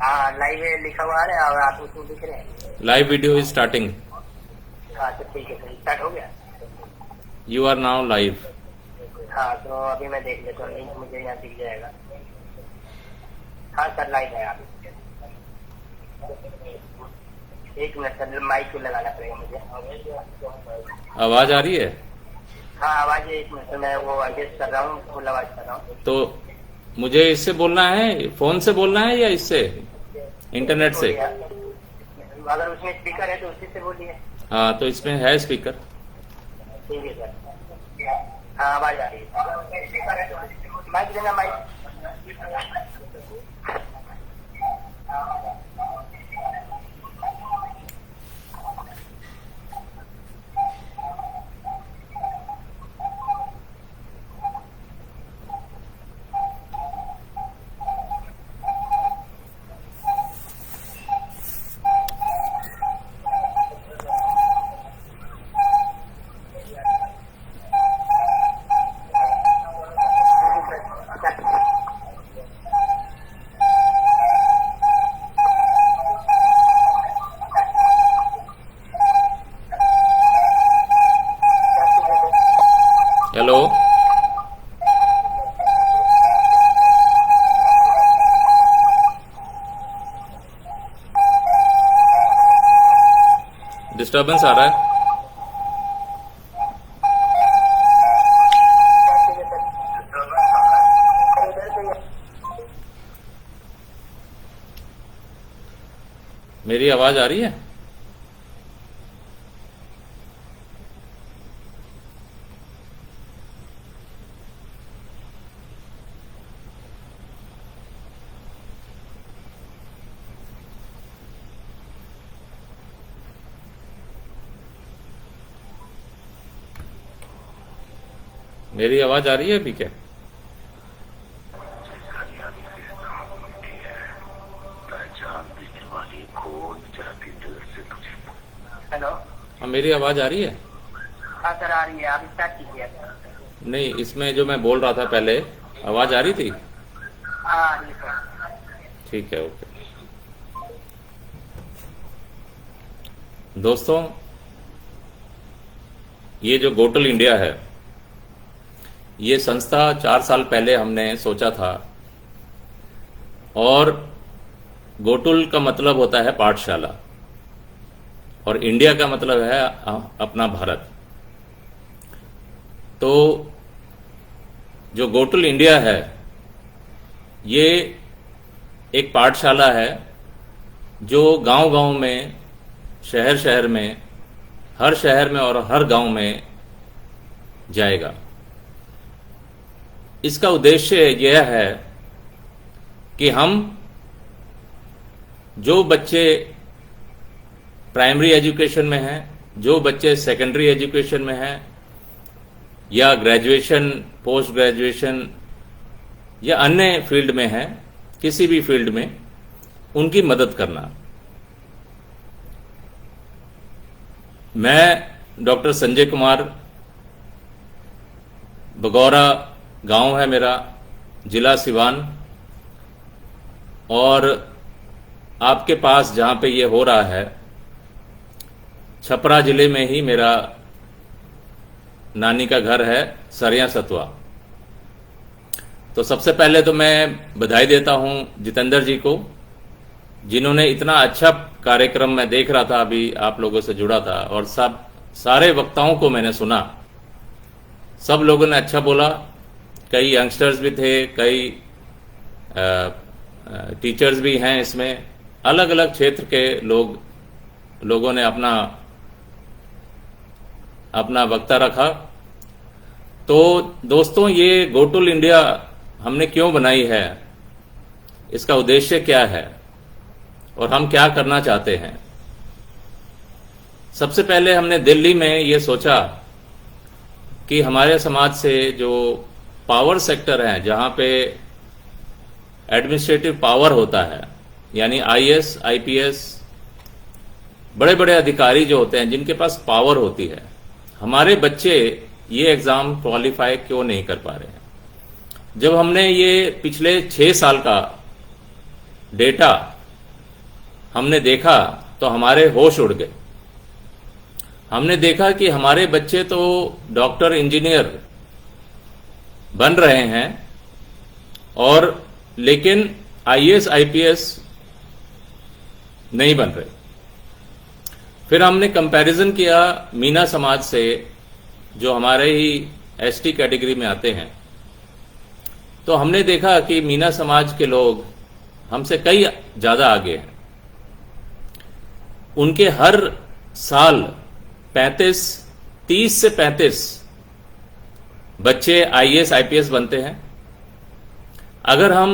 हाँ लाइव लिखा हुआ है और आप उसमें लिख रहे हैं। Live video is starting. हाँ तो ठीक है सर, स्टार्ट हो गया। You are now live. हाँ तो अभी मैं देख लेता हूँ, लिंक मुझे यहाँ दिख जाएगा। हाँ सर लाइव है। आप एक मिनट सर, माइक को लगाना पड़ेगा मुझे। आवाज आ रही है? हाँ आवाज है, एक मिनट मैं वो एडजस्ट कर रहा हूँ, फुल आवाज कर रहा हूँ। तो मुझे इससे बोलना है, फोन से बोलना है या इससे, इंटरनेट से? अगर उसमें स्पीकर है तो उसी से बोलिए। हाँ तो इसमें है स्पीकर। ठीक है सर। हाँ आवाज आ रही है। माइक देना, माइक। हेलो, डिस्टर्बेंस आ रहा है? मेरी आवाज आ रही है? मेरी आवाज आ रही है अभी क्या? हेलो। हाँ मेरी आवाज आ रही है? हाँ सर आ रही है, आप स्टार्ट कीजिए। नहीं, इसमें जो मैं बोल रहा था पहले, आवाज आ रही थी? हाँ आ रही है सर। ठीक है, ओके। दोस्तों, ये जो गोटल इंडिया है, ये संस्था 4 साल पहले हमने सोचा था। और गोटुल का मतलब होता है पाठशाला, और इंडिया का मतलब है अपना भारत। तो जो गोटुल इंडिया है, ये एक पाठशाला है जो गांव-गांव में, शहर-शहर में, हर शहर में और हर गांव में जाएगा। इसका उद्देश्य यह है कि हम जो बच्चे प्राइमरी एजुकेशन में हैं, जो बच्चे सेकेंडरी एजुकेशन में हैं, या ग्रेजुएशन, पोस्ट ग्रेजुएशन या अन्य फील्ड में हैं, किसी भी फील्ड में, उनकी मदद करना। मैं डॉक्टर संजय कुमार, बगौरा गांव है मेरा, जिला सिवान, और आपके पास जहां पे ये हो रहा है, छपरा जिले में ही मेरा नानी का घर है, सरिया सतवा। तो सबसे पहले तो मैं बधाई देता हूं जितेंद्र जी को, जिन्होंने इतना अच्छा कार्यक्रम, मैं देख रहा था अभी, आप लोगों से जुड़ा था, और सारे वक्ताओं को मैंने सुना। सब लोगों ने अच्छा बोला। कई यंगस्टर्स भी थे, कई टीचर्स भी हैं इसमें, अलग अलग क्षेत्र के लोगों ने अपना वक्ता रखा। तो दोस्तों, ये गोटुल इंडिया हमने क्यों बनाई है, इसका उद्देश्य क्या है, और हम क्या करना चाहते हैं। सबसे पहले हमने दिल्ली में ये सोचा कि हमारे समाज से जो पावर सेक्टर है, जहां पे एडमिनिस्ट्रेटिव पावर होता है, यानी आईएएस, आईपीएस, बड़े बड़े अधिकारी जो होते हैं, जिनके पास पावर होती है, हमारे बच्चे ये एग्जाम क्वालिफाई क्यों नहीं कर पा रहे हैं। जब हमने ये पिछले 6 साल का डेटा हमने देखा तो हमारे होश उड़ गए। हमने देखा कि हमारे बच्चे तो डॉक्टर इंजीनियर बन रहे हैं और लेकिन आईएएस आईपीएस नहीं बन रहे। फिर हमने कंपैरिजन किया मीना समाज से, जो हमारे ही एसटी कैटेगरी में आते हैं। तो हमने देखा कि मीना समाज के लोग हमसे कई ज्यादा आगे हैं। उनके हर साल 30 से 35 बच्चे आईएएस आईपीएस बनते हैं। अगर हम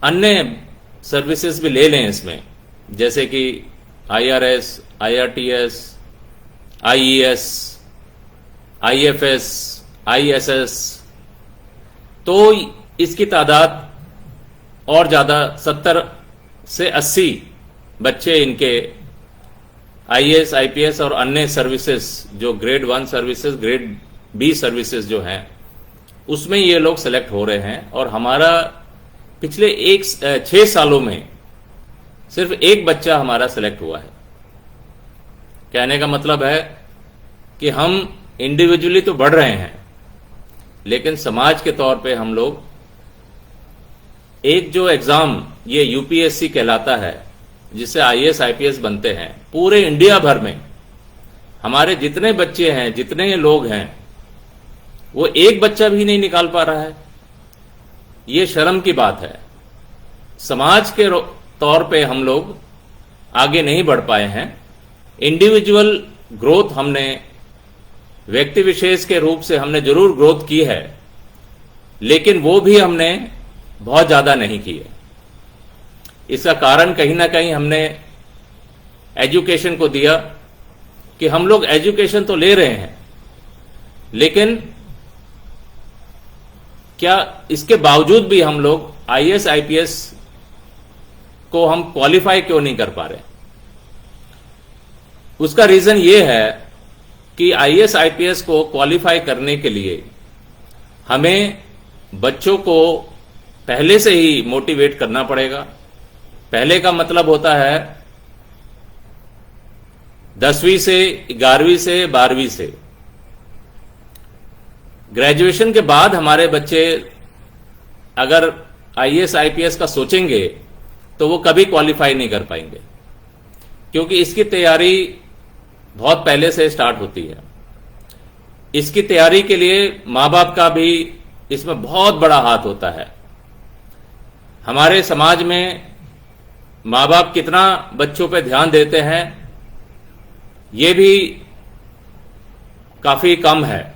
अन्य सर्विसेज भी ले लें इसमें, जैसे कि IRS, IRTS, IES, IFS, ISS, तो इसकी तादाद और ज्यादा 70 से 80 बच्चे इनके आईएएस आईपीएस और अन्य सर्विसेज, जो grade 1 services, grade B services जो हैं, उसमें ये लोग सेलेक्ट हो रहे हैं। और हमारा पिछले 6 सालों में सिर्फ एक बच्चा हमारा सेलेक्ट हुआ है। कहने का मतलब है कि हम इंडिविजुअली तो बढ़ रहे हैं, लेकिन समाज के तौर पे हम लोग एक जो एग्जाम ये यूपीएससी कहलाता है, जिससे आईएएस आईपीएस बनते हैं, पूरे इंडिया भर में हमारे जितने बच्चे हैं, जितने लोग हैं, वो एक बच्चा भी नहीं निकाल पा रहा है। ये शर्म की बात है। समाज के तौर पे हम लोग आगे नहीं बढ़ पाए हैं। इंडिविजुअल ग्रोथ हमने, व्यक्ति विशेष के रूप से हमने जरूर ग्रोथ की है, लेकिन वो भी हमने बहुत ज्यादा नहीं की है। इसका कारण कहीं ना कहीं हमने एजुकेशन को दिया कि हम लोग एजुकेशन तो ले रहे हैं, लेकिन क्या इसके बावजूद भी हम लोग आईएएस आईपीएस को हम क्वालिफाई क्यों नहीं कर पा रहे? उसका रीजन ये है कि आईएएस आईपीएस को क्वालिफाई करने के लिए हमें बच्चों को पहले से ही मोटिवेट करना पड़ेगा। पहले का मतलब होता है 10वीं से, 11वीं से, 12वीं से। ग्रेजुएशन के बाद हमारे बच्चे अगर आईएएस आईपीएस का सोचेंगे तो वो कभी क्वालिफाई नहीं कर पाएंगे, क्योंकि इसकी तैयारी बहुत पहले से स्टार्ट होती है। इसकी तैयारी के लिए माँ बाप का भी इसमें बहुत बड़ा हाथ होता है। हमारे समाज में माँ बाप कितना बच्चों पे ध्यान देते हैं, ये भी काफी कम है,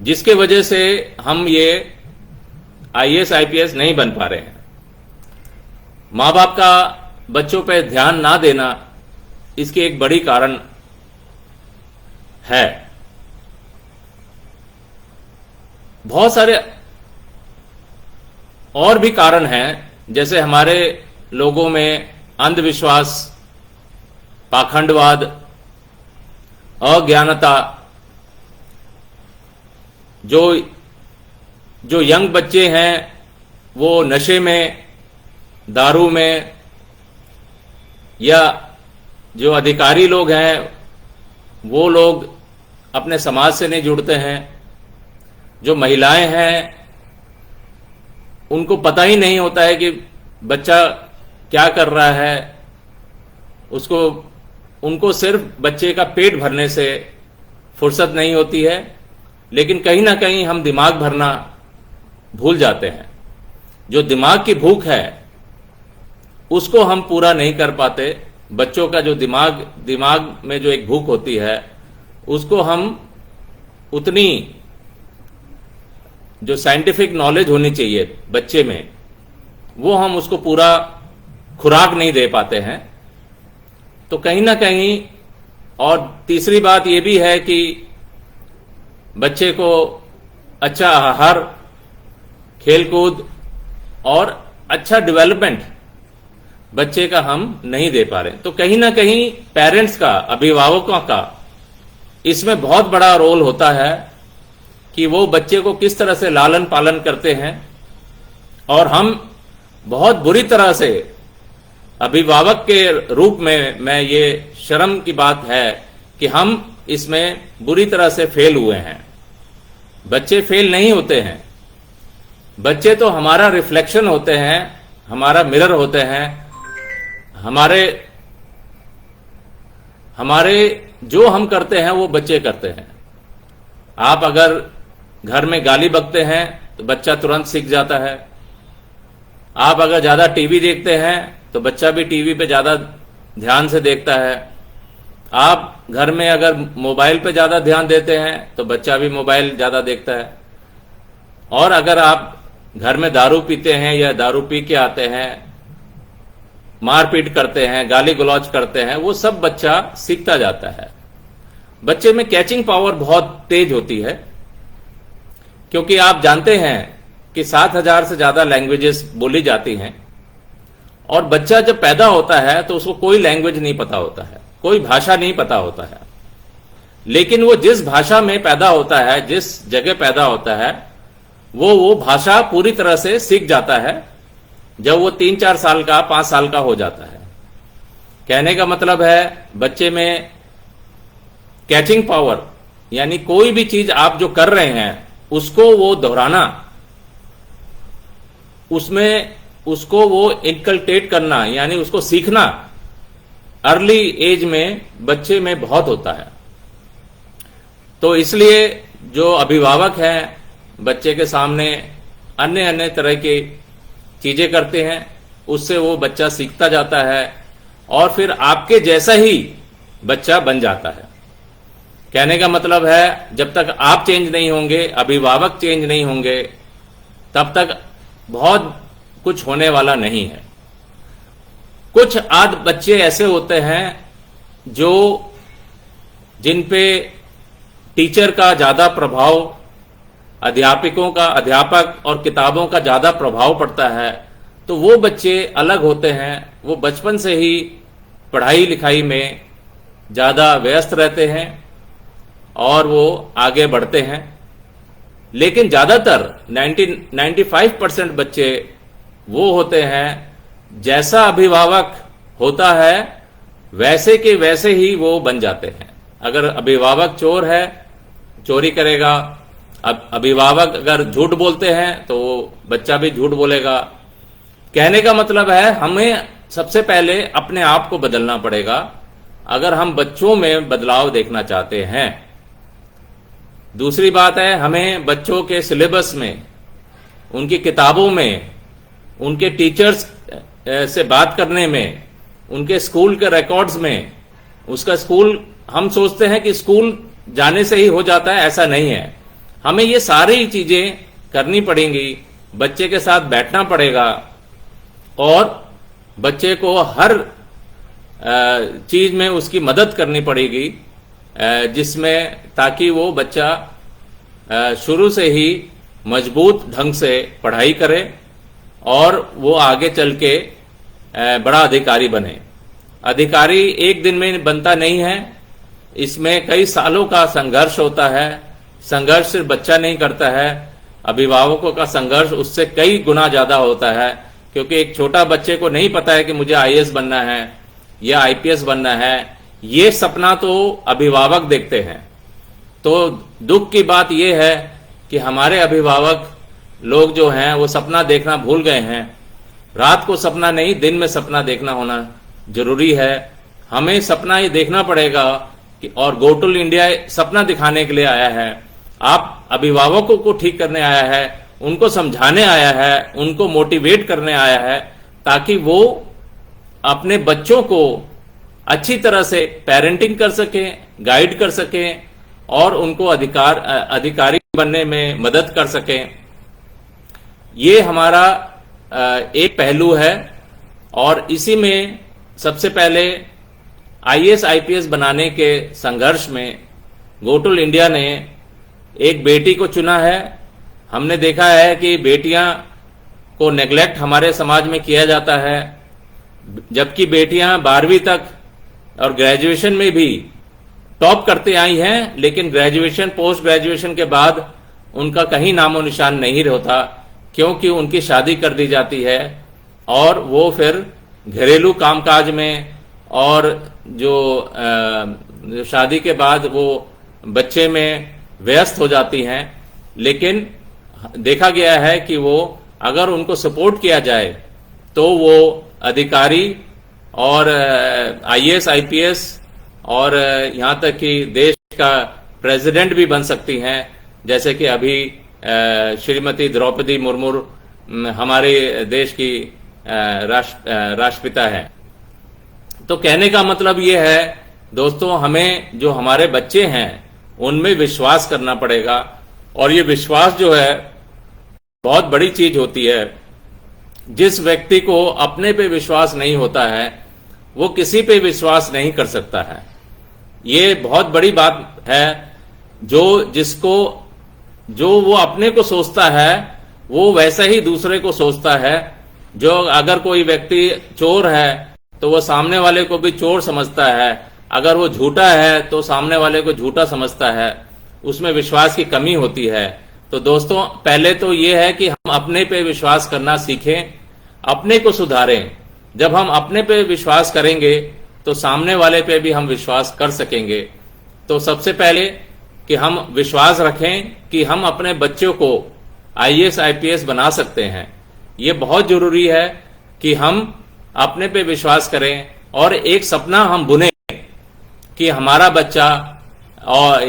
जिसके वजह से हम ये आईएएस आईपीएस नहीं बन पा रहे हैं। माँ बाप का बच्चों पे ध्यान ना देना इसकी एक बड़ी कारण है। बहुत सारे और भी कारण हैं, जैसे हमारे लोगों में अंधविश्वास, पाखंडवाद, अज्ञानता। जो यंग बच्चे हैं वो नशे में, दारू में, या जो अधिकारी लोग हैं वो लोग अपने समाज से नहीं जुड़ते हैं। जो महिलाएं हैं उनको पता ही नहीं होता है कि बच्चा क्या कर रहा है, उनको सिर्फ बच्चे का पेट भरने से फुर्सत नहीं होती है, लेकिन कहीं ना कहीं हम दिमाग भरना भूल जाते हैं। जो दिमाग की भूख है उसको हम पूरा नहीं कर पाते। बच्चों का जो दिमाग में जो एक भूख होती है, उसको हम उतनी जो साइंटिफिक नॉलेज होनी चाहिए बच्चे में, वो हम उसको पूरा खुराक नहीं दे पाते हैं। तो कहीं ना कहीं, और तीसरी बात ये भी है कि बच्चे को अच्छा आहार, खेलकूद और अच्छा डेवलपमेंट बच्चे का हम नहीं दे पा रहे। तो कहीं ना कहीं पेरेंट्स का, अभिभावकों का इसमें बहुत बड़ा रोल होता है कि वो बच्चे को किस तरह से लालन पालन करते हैं। और हम बहुत बुरी तरह से अभिभावक के रूप में मैं ये शर्म की बात है कि हम इसमें बुरी तरह से फेल हुए हैं। बच्चे फेल नहीं होते हैं, बच्चे तो हमारा रिफ्लेक्शन होते हैं, हमारा मिरर होते हैं, हमारे जो हम करते हैं वो बच्चे करते हैं। आप अगर घर में गाली बकते हैं तो बच्चा तुरंत सीख जाता है। आप अगर ज्यादा टीवी देखते हैं तो बच्चा भी टीवी पे ज्यादा ध्यान से देखता है। आप घर में अगर मोबाइल पे ज्यादा ध्यान देते हैं तो बच्चा भी मोबाइल ज्यादा देखता है। और अगर आप घर में दारू पीते हैं या दारू पी के आते हैं, मारपीट करते हैं, गाली गलौज करते हैं, वो सब बच्चा सीखता जाता है। बच्चे में कैचिंग पावर बहुत तेज होती है, क्योंकि आप जानते हैं कि 7,000 से ज्यादा लैंग्वेजेस बोली जाती हैं। और बच्चा जब पैदा होता है तो उसको कोई लैंग्वेज नहीं पता होता है, कोई भाषा नहीं पता होता है। लेकिन वो जिस भाषा में पैदा होता है, जिस जगह पैदा होता है, वो भाषा पूरी तरह से सीख जाता है जब वो 3-4 साल का, 5 साल का हो जाता है। कहने का मतलब है बच्चे में कैचिंग पावर, यानी कोई भी चीज आप जो कर रहे हैं उसको वो दोहराना, उसमें उसको वो इनकल्टेट करना, यानी उसको सीखना अर्ली एज में बच्चे में बहुत होता है। तो इसलिए जो अभिभावक हैं बच्चे के सामने अन्य अन्य तरह की चीजें करते हैं, उससे वो बच्चा सीखता जाता है और फिर आपके जैसा ही बच्चा बन जाता है। कहने का मतलब है जब तक आप चेंज नहीं होंगे, अभिभावक चेंज नहीं होंगे, तब तक बहुत कुछ होने वाला नहीं है। कुछ आध बच्चे ऐसे होते हैं जो जिन पे टीचर का ज्यादा प्रभाव, अध्यापक और किताबों का ज्यादा प्रभाव पड़ता है, तो वो बच्चे अलग होते हैं। वो बचपन से ही पढ़ाई लिखाई में ज्यादा व्यस्त रहते हैं और वो आगे बढ़ते हैं। लेकिन ज्यादातर 95% बच्चे वो होते हैं जैसा अभिभावक होता है वैसे के वैसे ही वो बन जाते हैं। अगर अभिभावक चोर है, चोरी करेगा। अब अभिभावक अगर झूठ बोलते हैं तो बच्चा भी झूठ बोलेगा। कहने का मतलब है हमें सबसे पहले अपने आप को बदलना पड़ेगा अगर हम बच्चों में बदलाव देखना चाहते हैं। दूसरी बात है, हमें बच्चों के सिलेबस में, उनकी किताबों में, उनके टीचर्स से बात करने में, उनके स्कूल के रिकॉर्ड्स में, उसका स्कूल, हम सोचते हैं कि स्कूल जाने से ही हो जाता है, ऐसा नहीं है। हमें ये सारी चीजें करनी पड़ेंगी, बच्चे के साथ बैठना पड़ेगा और बच्चे को हर चीज में उसकी मदद करनी पड़ेगी, जिसमें ताकि वो बच्चा शुरू से ही मजबूत ढंग से पढ़ाई करे और वो आगे चल के बड़ा अधिकारी बने। अधिकारी एक दिन में बनता नहीं है, इसमें कई सालों का संघर्ष होता है। संघर्ष सिर्फ बच्चा नहीं करता है, अभिभावकों का संघर्ष उससे कई गुना ज्यादा होता है, क्योंकि एक छोटा बच्चे को नहीं पता है कि मुझे आईएएस बनना है या आईपीएस बनना है। ये सपना तो अभिभावक देखते हैं। तो दुख की बात यह है कि हमारे अभिभावक लोग जो हैं वो सपना देखना भूल गए हैं। रात को सपना नहीं, दिन में सपना देखना होना जरूरी है। हमें सपना ये देखना पड़ेगा कि, और गो टू इंडिया सपना दिखाने के लिए आया है। आप अभिभावकों को ठीक करने आया है, उनको समझाने आया है, उनको मोटिवेट करने आया है, ताकि वो अपने बच्चों को अच्छी तरह से पेरेंटिंग कर सकें, गाइड कर सकें और उनको अधिकारी बनने में मदद कर सकें। ये हमारा एक पहलू है और इसी में सबसे पहले आईएएस आईपीएस बनाने के संघर्ष में गो टू इंडिया ने एक बेटी को चुना है। हमने देखा है कि बेटियां को नेग्लेक्ट हमारे समाज में किया जाता है, जबकि बेटियां 12वीं तक और ग्रेजुएशन में भी टॉप करते आई हैं, लेकिन ग्रेजुएशन, पोस्ट ग्रेजुएशन के बाद उनका कहीं नामो निशान नहीं होता, क्योंकि उनकी शादी कर दी जाती है और वो फिर घरेलू कामकाज में और जो शादी के बाद वो बच्चे में व्यस्त हो जाती हैं। लेकिन देखा गया है कि वो अगर उनको सपोर्ट किया जाए तो वो अधिकारी और आईएएस आईपीएस और यहाँ तक कि देश का प्रेसिडेंट भी बन सकती हैं, जैसे कि अभी श्रीमती द्रौपदी मुर्मू हमारे देश की राष्ट्रपिता है। तो कहने का मतलब ये है दोस्तों, हमें जो हमारे बच्चे हैं उनमें विश्वास करना पड़ेगा, और ये विश्वास जो है बहुत बड़ी चीज होती है। जिस व्यक्ति को अपने पे विश्वास नहीं होता है वो किसी पे विश्वास नहीं कर सकता है। ये बहुत बड़ी बात है। जो वो अपने को सोचता है वो वैसा ही दूसरे को सोचता है। जो अगर कोई व्यक्ति चोर है तो वो सामने वाले को भी चोर समझता है, अगर वो झूठा है तो सामने वाले को झूठा समझता है। उसमें विश्वास की कमी होती है। तो दोस्तों, पहले तो ये है कि हम अपने पे विश्वास करना सीखें, अपने को सुधारें। जब हम अपने पे विश्वास करेंगे तो सामने वाले पे भी हम विश्वास कर सकेंगे। तो सबसे पहले कि हम विश्वास रखें कि हम अपने बच्चों को आईएएस आईपीएस बना सकते हैं। ये बहुत जरूरी है कि हम अपने पे विश्वास करें और एक सपना हम बुने कि हमारा बच्चा और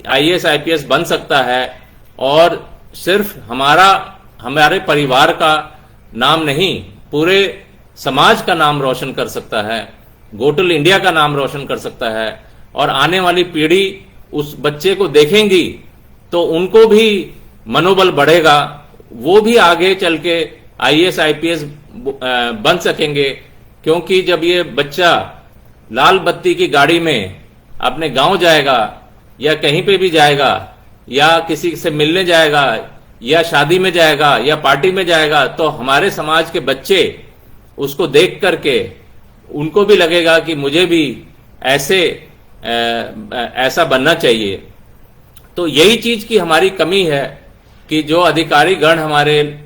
आईएएस आईपीएस बन सकता है, और सिर्फ हमारे परिवार का नाम नहीं, पूरे समाज का नाम रोशन कर सकता है, गोटल इंडिया का नाम रोशन कर सकता है। और आने वाली पीढ़ी उस बच्चे को देखेंगी तो उनको भी मनोबल बढ़ेगा, वो भी आगे चल के आईएएस आईपीएस बन सकेंगे। क्योंकि जब ये बच्चा लाल बत्ती की गाड़ी में अपने गांव जाएगा या कहीं पे भी जाएगा या किसी से मिलने जाएगा या शादी में जाएगा या पार्टी में जाएगा, तो हमारे समाज के बच्चे उसको देख करके उनको भी लगेगा कि मुझे भी ऐसा बनना चाहिए। तो यही चीज की हमारी कमी है कि जो अधिकारी गण हमारे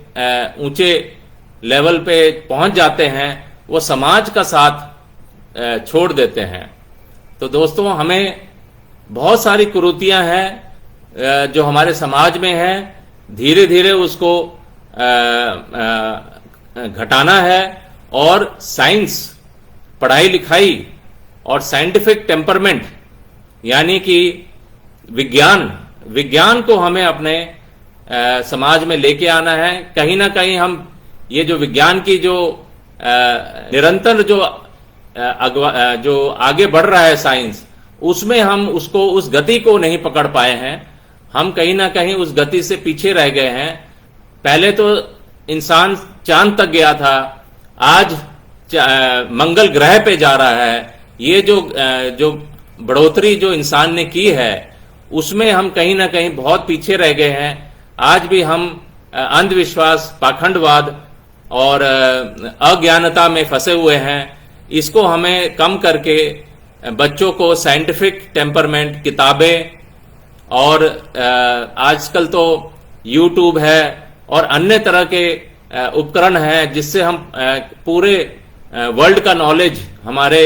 ऊंचे लेवल पे पहुंच जाते हैं वो समाज का साथ छोड़ देते हैं। तो दोस्तों, हमें बहुत सारी कुरीतियां हैं जो हमारे समाज में हैं, धीरे धीरे उसको घटाना है। और साइंस, पढ़ाई लिखाई और साइंटिफिक टेम्परमेंट यानी कि विज्ञान को हमें अपने समाज में लेके आना है। कहीं ना कहीं हम ये जो विज्ञान की जो निरंतर जो आगे बढ़ रहा है साइंस, उसमें हम उस गति को नहीं पकड़ पाए हैं। हम कहीं ना कहीं उस गति से पीछे रह गए हैं। पहले तो इंसान चांद तक गया था, आज मंगल ग्रह पे जा रहा है। ये जो बढ़ोतरी जो इंसान ने की है उसमें हम कहीं ना कहीं बहुत पीछे रह गए हैं। आज भी हम अंधविश्वास, पाखंडवाद और अज्ञानता में फंसे हुए हैं। इसको हमें कम करके बच्चों को साइंटिफिक टेम्परमेंट, किताबें और आजकल तो यूट्यूब है और अन्य तरह के उपकरण हैं जिससे हम पूरे वर्ल्ड का नॉलेज हमारे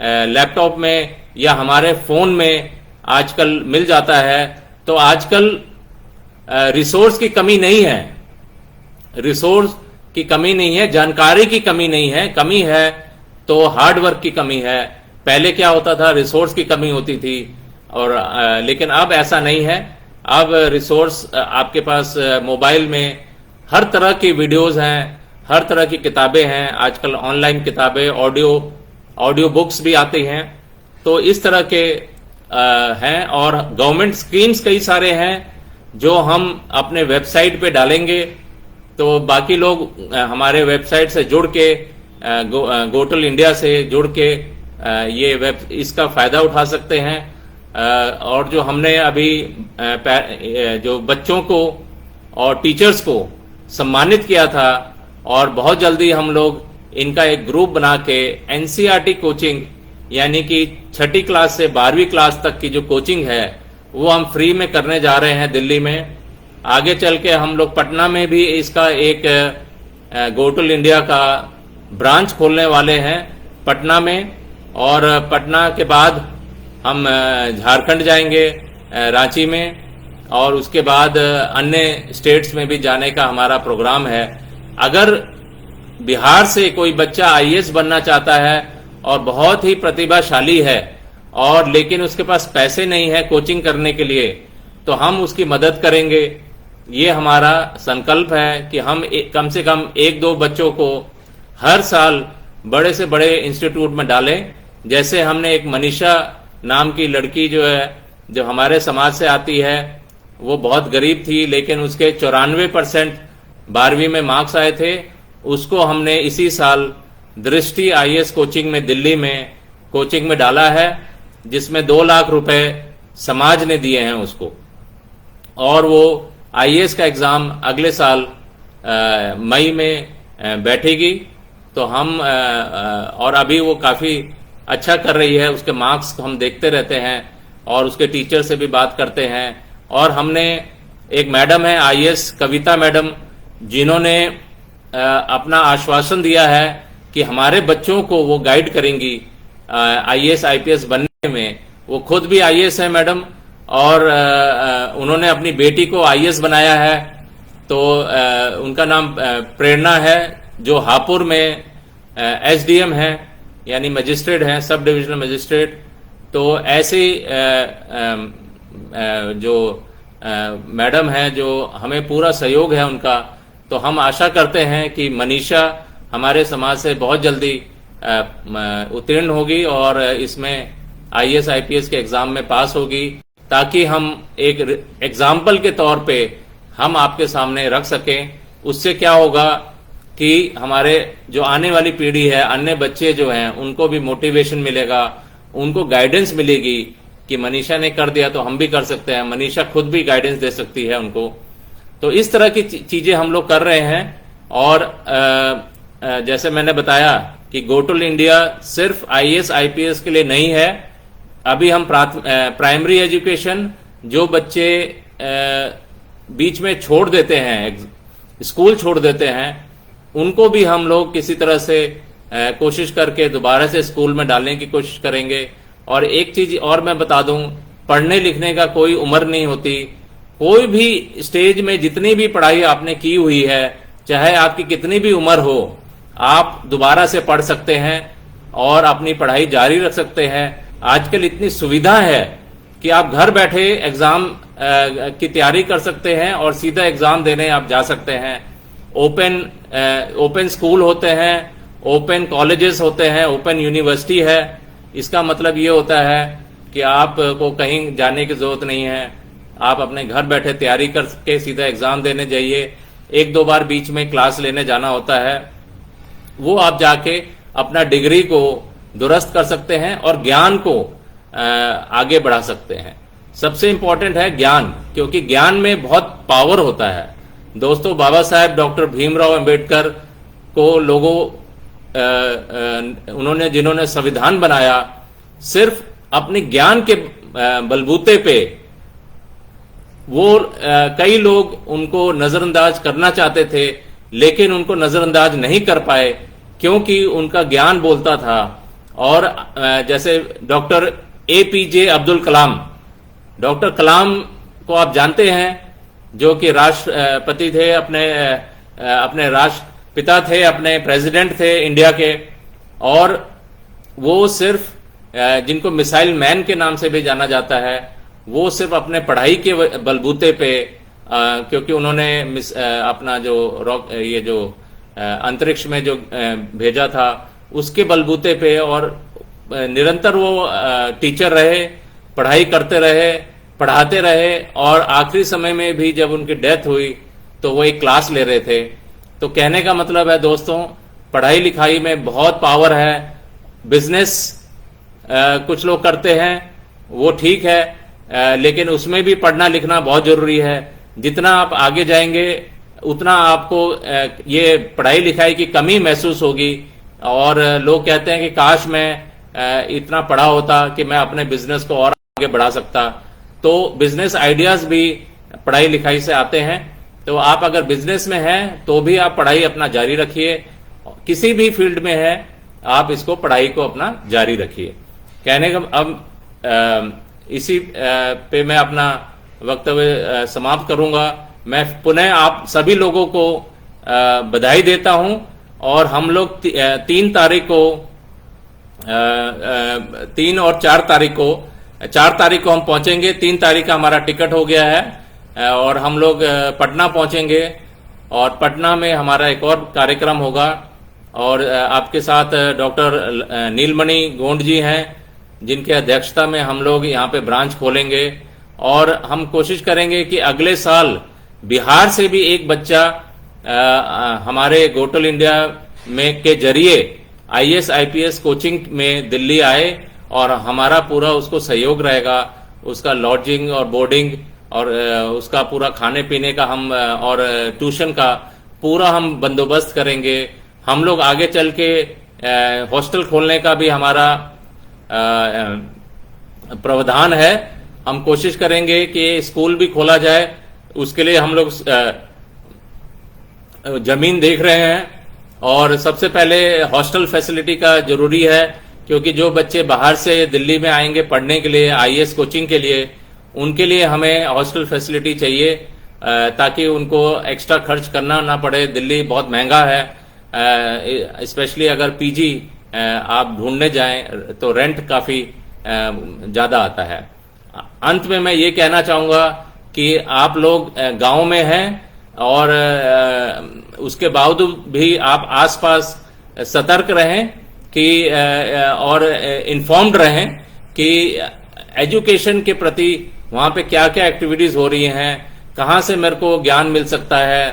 लैपटॉप में या हमारे फोन में आजकल मिल जाता है। तो आजकल रिसोर्स की कमी नहीं है, रिसोर्स की कमी नहीं है, जानकारी की कमी नहीं है। कमी है तो हार्डवर्क की कमी है। पहले क्या होता था, रिसोर्स की कमी होती थी और लेकिन अब ऐसा नहीं है। अब रिसोर्स आपके पास मोबाइल में हर तरह की वीडियोस हैं, हर तरह की किताबें हैं। आजकल ऑनलाइन किताबें, ऑडियो बुक्स भी आती हैं। तो इस तरह के हैं और गवर्नमेंट स्कीम्स कई सारे हैं जो हम अपने वेबसाइट पे डालेंगे तो बाकी लोग हमारे वेबसाइट से जुड़ के गोटल इंडिया से जुड़ के इसका फायदा उठा सकते हैं। और जो हमने अभी जो बच्चों को और टीचर्स को सम्मानित किया था, और बहुत जल्दी हम लोग इनका एक ग्रुप बना के एनसीईआरटी कोचिंग यानी कि 6ठी क्लास से 12वीं क्लास तक की जो कोचिंग है वो हम फ्री में करने जा रहे हैं दिल्ली में। आगे चल के हम लोग पटना में भी इसका एक गोटल इंडिया का ब्रांच खोलने वाले हैं पटना में, और पटना के बाद हम झारखंड जाएंगे, रांची में, और उसके बाद अन्य स्टेट्स में भी जाने का हमारा प्रोग्राम है। अगर बिहार से कोई बच्चा आईएएस बनना चाहता है और बहुत ही प्रतिभाशाली है और लेकिन उसके पास पैसे नहीं है कोचिंग करने के लिए, तो हम उसकी मदद करेंगे। ये हमारा संकल्प है कि हम कम से कम 1-2 बच्चों को हर साल बड़े से बड़े इंस्टीट्यूट में डालें। जैसे हमने एक मनीषा नाम की लड़की जो है, जो हमारे समाज से आती है, वो बहुत गरीब थी लेकिन उसके 94% 12वीं में मार्क्स आए थे। उसको हमने इसी साल दृष्टि आईएएस कोचिंग में दिल्ली में कोचिंग में डाला है, जिसमें 2 लाख रुपए समाज ने दिए हैं उसको, और वो आईएएस का एग्जाम अगले साल मई में बैठेगी। तो हम और अभी वो काफी अच्छा कर रही है, उसके मार्क्स हम देखते रहते हैं और उसके टीचर से भी बात करते हैं। और हमने एक मैडम है आईएएस कविता मैडम, जिन्होंने अपना आश्वासन दिया है कि हमारे बच्चों को वो गाइड करेंगी आईएएस आईपीएस बनने में। वो खुद भी आईएएस है मैडम, और उन्होंने अपनी बेटी को आईएएस बनाया है। तो उनका नाम प्रेरणा है, जो हापुड़ में एसडीएम है, यानी मजिस्ट्रेट हैं, सब डिविजनल मजिस्ट्रेट। तो ऐसे जो मैडम है, जो हमें पूरा सहयोग है उनका। तो हम आशा करते हैं कि मनीषा हमारे समाज से बहुत जल्दी उत्तीर्ण होगी और इसमें आईएएस आईपीएस के एग्जाम में पास होगी, ताकि हम एक एग्जाम्पल के तौर पे हम आपके सामने रख सकें। उससे क्या होगा कि हमारे जो आने वाली पीढ़ी है, अन्य बच्चे जो हैं, उनको भी मोटिवेशन मिलेगा, उनको गाइडेंस मिलेगी कि मनीषा ने कर दिया तो हम भी कर सकते हैं। मनीषा खुद भी गाइडेंस दे सकती है उनको। तो इस तरह की चीजें हम लोग कर रहे हैं। और जैसे मैंने बताया कि गोटुल इंडिया सिर्फ आईएएस आईपीएस के लिए नहीं है। अभी हम प्राइमरी एजुकेशन, जो बच्चे बीच में छोड़ देते हैं, स्कूल छोड़ देते हैं, उनको भी हम लोग किसी तरह से कोशिश करके दोबारा से स्कूल में डालने की कोशिश करेंगे। और एक चीज और मैं बता दूं, पढ़ने लिखने का कोई उम्र नहीं होती। कोई भी स्टेज में जितनी भी पढ़ाई आपने की हुई है, चाहे आपकी कितनी भी उम्र हो, आप दोबारा से पढ़ सकते हैं और अपनी पढ़ाई जारी रख सकते हैं। आजकल इतनी सुविधा है कि आप घर बैठे एग्जाम की तैयारी कर सकते हैं और सीधा एग्जाम देने आप जा सकते हैं। ओपन स्कूल होते हैं, ओपन कॉलेजेस होते हैं, ओपन यूनिवर्सिटी है। इसका मतलब ये होता है कि आपको कहीं जाने की जरूरत नहीं है, आप अपने घर बैठे तैयारी करके सीधा एग्जाम देने जाइए। 1-2 बार बीच में क्लास लेने जाना होता है, वो आप जाके अपना डिग्री को दुरुस्त कर सकते हैं और ज्ञान को आगे बढ़ा सकते हैं। सबसे इंपॉर्टेंट है ज्ञान, क्योंकि ज्ञान में बहुत पावर होता है। दोस्तों, बाबा साहेब डॉक्टर भीमराव अंबेडकर को लोगों उन्होंने जिन्होंने संविधान बनाया, सिर्फ अपने ज्ञान के बलबूते पे वो कई लोग उनको नजरअंदाज करना चाहते थे, लेकिन उनको नजरअंदाज नहीं कर पाए क्योंकि उनका ज्ञान बोलता था। और जैसे doctor APJ Abdul Kalam, doctor कलाम को आप जानते हैं, जो कि राष्ट्रपति थे, अपने राष्ट्रपिता थे, अपने प्रेसिडेंट थे इंडिया के। और वो सिर्फ जिनको मिसाइल मैन के नाम से भी जाना जाता है, वो सिर्फ अपने पढ़ाई के बलबूते पे, क्योंकि उन्होंने अपना जो ये जो अंतरिक्ष में जो भेजा था, उसके बलबूते पे, और निरंतर वो टीचर रहे, पढ़ाई करते रहे, पढ़ाते रहे। और आखिरी समय में भी जब उनकी डेथ हुई तो वो एक क्लास ले रहे थे। तो कहने का मतलब है दोस्तों, पढ़ाई लिखाई में बहुत पावर है। बिजनेस कुछ लोग करते हैं, वो ठीक है, लेकिन उसमें भी पढ़ना लिखना बहुत जरूरी है। जितना आप आगे जाएंगे उतना आपको ये पढ़ाई लिखाई की कमी महसूस होगी। और लोग कहते हैं कि काश मैं इतना पढ़ा होता कि मैं अपने बिजनेस को और आगे बढ़ा सकता। तो बिजनेस आइडियाज भी पढ़ाई लिखाई से आते हैं। तो आप अगर बिजनेस में हैं तो भी आप पढ़ाई अपना जारी रखिए, किसी भी फील्ड में है, आप इसको पढ़ाई को अपना जारी रखिए। कहने का अब इसी पे मैं अपना वक्तव्य समाप्त करूंगा। मैं पुनः आप सभी लोगों को बधाई देता हूं, और हम लोग 3 तारीख को 3 और 4 तारीख को 4 तारीख को हम पहुंचेंगे। 3 तारीख का हमारा टिकट हो गया है और हम लोग पटना पहुंचेंगे, और पटना में हमारा एक और कार्यक्रम होगा, और आपके साथ डॉक्टर नीलमणि गोंड जी हैं, जिनके अध्यक्षता में हम लोग यहाँ पे ब्रांच खोलेंगे। और हम कोशिश करेंगे कि अगले साल बिहार से भी एक बच्चा हमारे गोटल इंडिया में के जरिए IAS IPS कोचिंग में दिल्ली आए, और हमारा पूरा उसको सहयोग रहेगा, उसका लॉजिंग और बोर्डिंग और उसका पूरा खाने पीने का हम और ट्यूशन का पूरा हम बंदोबस्त करेंगे। हम लोग आगे चल के हॉस्टल खोलने का भी हमारा प्रावधान है। हम कोशिश करेंगे कि स्कूल भी खोला जाए, उसके लिए हम लोग जमीन देख रहे हैं। और सबसे पहले हॉस्टल फैसिलिटी का जरूरी है, क्योंकि जो बच्चे बाहर से दिल्ली में आएंगे पढ़ने के लिए IAS कोचिंग के लिए, उनके लिए हमें हॉस्टल फैसिलिटी चाहिए, ताकि उनको एक्स्ट्रा खर्च करना ना पड़े। दिल्ली बहुत महंगा है, स्पेशली अगर PG आप ढूंढने जाएं तो रेंट काफी ज्यादा आता है। अंत में मैं ये कहना चाहूंगा कि आप लोग गांव में हैं, और उसके बावजूद भी आप आसपास सतर्क रहें कि और इन्फॉर्म्ड रहें कि एजुकेशन के प्रति वहां पे क्या क्या एक्टिविटीज हो रही हैं, कहां से मेरे को ज्ञान मिल सकता है,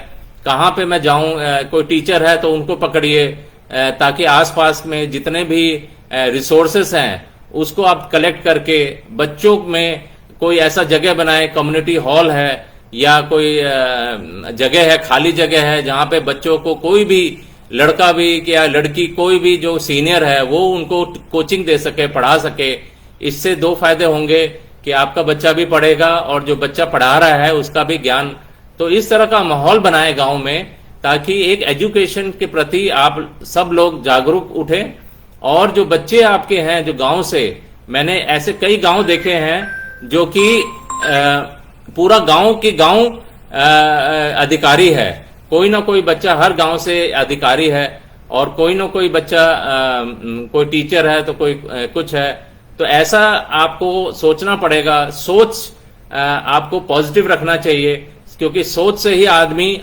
कहां पे मैं जाऊं। कोई टीचर है तो उनको पकड़िए, ताकि आसपास में जितने भी रिसोर्सेस हैं उसको आप कलेक्ट करके बच्चों में कोई ऐसा जगह बनाए, कम्युनिटी हॉल है या कोई जगह है, खाली जगह है, जहां पे बच्चों को कोई भी लड़का भी या लड़की कोई भी जो सीनियर है वो उनको कोचिंग दे सके, पढ़ा सके। इससे 2 फायदे होंगे कि आपका बच्चा भी पढ़ेगा और जो बच्चा पढ़ा रहा है उसका भी ज्ञान। तो इस तरह का माहौल बनाए गांव में, ताकि एक एजुकेशन के प्रति आप सब लोग जागरूक उठे। और जो बच्चे आपके हैं जो गांव से, मैंने ऐसे कई गांव देखे हैं जो कि पूरा गांव के गांव अधिकारी है, कोई ना कोई बच्चा हर गांव से अधिकारी है, और कोई ना कोई बच्चा कोई टीचर है तो कोई कुछ है। तो ऐसा आपको सोचना पड़ेगा। सोच आपको पॉजिटिव रखना चाहिए, क्योंकि सोच से ही आदमी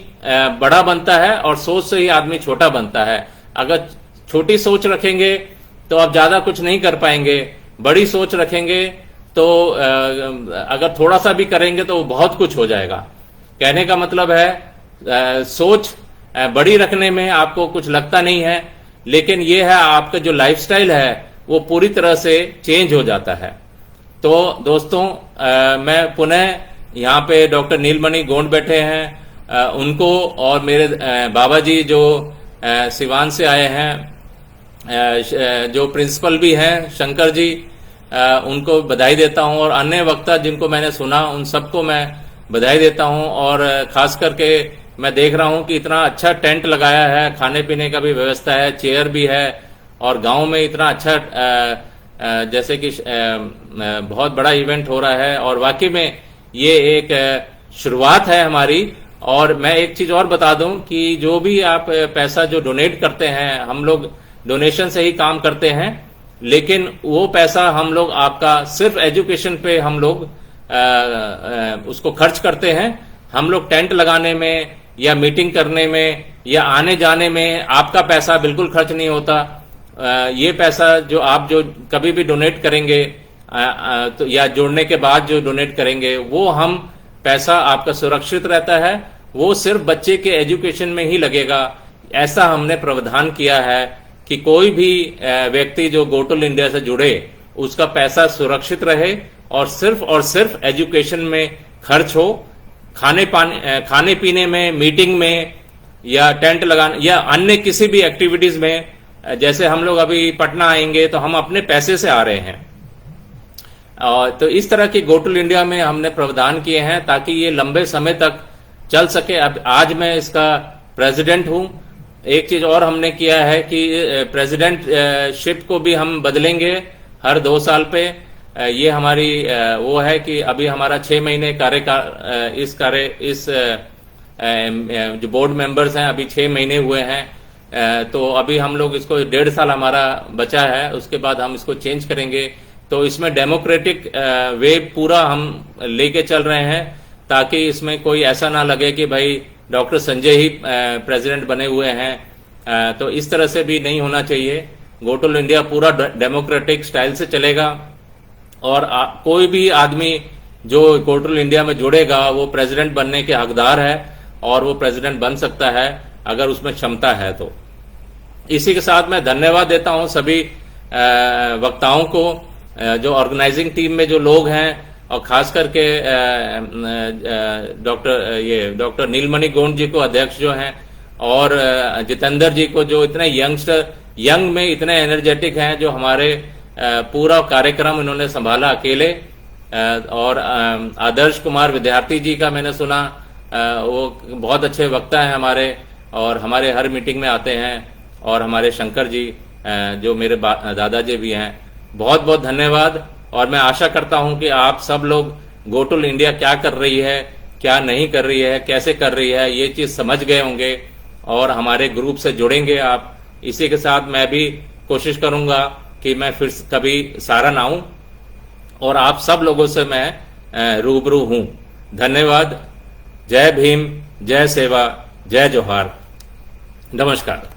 बड़ा बनता है और सोच से ही आदमी छोटा बनता है। अगर छोटी सोच रखेंगे तो आप ज्यादा कुछ नहीं कर पाएंगे, बड़ी सोच रखेंगे तो अगर थोड़ा सा भी करेंगे तो बहुत कुछ हो जाएगा। कहने का मतलब है सोच बड़ी रखने में आपको कुछ लगता नहीं है, लेकिन ये है आपका जो लाइफस्टाइल है वो पूरी तरह से चेंज हो जाता है। तो दोस्तों, मैं पुनः यहाँ पे डॉक्टर नीलमणि गोंड बैठे हैं, उनको और मेरे बाबा जी जो सिवान से आए हैं, जो प्रिंसिपल भी हैं शंकर जी, उनको बधाई देता हूं, और अन्य वक्ता जिनको मैंने सुना उन सबको मैं बधाई देता हूं। और खास करके मैं देख रहा हूं कि इतना अच्छा टेंट लगाया है, खाने पीने का भी व्यवस्था है, चेयर भी है, और गांव में इतना अच्छा जैसे कि बहुत बड़ा इवेंट हो रहा है। और वाकई में ये एक शुरुआत है हमारी। और मैं एक चीज और बता दूं कि जो भी आप पैसा जो डोनेट करते हैं, हम लोग डोनेशन से ही काम करते हैं, लेकिन वो पैसा हम लोग आपका सिर्फ एजुकेशन पे हम लोग उसको खर्च करते हैं। हम लोग टेंट लगाने में या मीटिंग करने में या आने जाने में आपका पैसा बिल्कुल खर्च नहीं होता। ये पैसा जो आप जो कभी भी डोनेट करेंगे तो या जोड़ने के बाद जो डोनेट करेंगे, वो हम पैसा आपका सुरक्षित रहता है, वो सिर्फ बच्चे के एजुकेशन में ही लगेगा। ऐसा हमने प्रावधान किया है कि कोई भी व्यक्ति जो गोटल इंडिया से जुड़े उसका पैसा सुरक्षित रहे और सिर्फ एजुकेशन में खर्च हो। खाने पीने में, मीटिंग में या टेंट लगाने या अन्य किसी भी एक्टिविटीज में, जैसे हम लोग अभी पटना आएंगे तो हम अपने पैसे से आ रहे हैं। तो इस तरह की गोटल इंडिया में हमने प्रावधान किए हैं, ताकि ये लंबे समय तक चल सके। अब आज मैं इसका प्रेसिडेंट हूं एक चीज और हमने किया है कि प्रेसिडेंट शिप को भी हम बदलेंगे हर 2 साल पे। ये हमारी वो है कि अभी हमारा 6 महीने कार्यकाल इस जो बोर्ड मेंबर्स हैं अभी 6 महीने हुए हैं, तो अभी हम लोग इसको 1.5 साल हमारा बचा है, उसके बाद हम इसको चेंज करेंगे। तो इसमें डेमोक्रेटिक वे पूरा हम लेके चल रहे हैं, ताकि इसमें कोई ऐसा ना लगे कि भाई डॉक्टर संजय ही प्रेसिडेंट बने हुए हैं। तो इस तरह से भी नहीं होना चाहिए। गोटुल इंडिया पूरा डेमोक्रेटिक स्टाइल से चलेगा, और कोई भी आदमी जो गोटुल इंडिया में जुड़ेगा वो प्रेसिडेंट बनने के हकदार है, और वो प्रेसिडेंट बन सकता है अगर उसमें क्षमता है तो। इसी के साथ मैं धन्यवाद देता हूं सभी वक्ताओं को, जो ऑर्गेनाइजिंग टीम में जो लोग हैं, और खास करके डॉक्टर नीलमणि गोंड जी को अध्यक्ष जो हैं, और जितेंद्र जी को जो इतने यंग में इतने एनर्जेटिक हैं, जो हमारे पूरा कार्यक्रम इन्होंने संभाला अकेले। और आदर्श कुमार विद्यार्थी जी का मैंने सुना, वो बहुत अच्छे वक्ता हैं हमारे, और हमारे हर मीटिंग में आते हैं। और हमारे शंकर जी जो मेरे दादाजी भी हैं, बहुत बहुत धन्यवाद। और मैं आशा करता हूं कि आप सब लोग गोटुल इंडिया क्या कर रही है, क्या नहीं कर रही है, कैसे कर रही है, ये चीज समझ गए होंगे, और हमारे ग्रुप से जुड़ेंगे आप। इसी के साथ मैं भी कोशिश करूंगा कि मैं फिर कभी सारण आऊं, और आप सब लोगों से मैं रूबरू हूं। धन्यवाद। जय भीम, जय सेवा, जय जोहार, नमस्कार।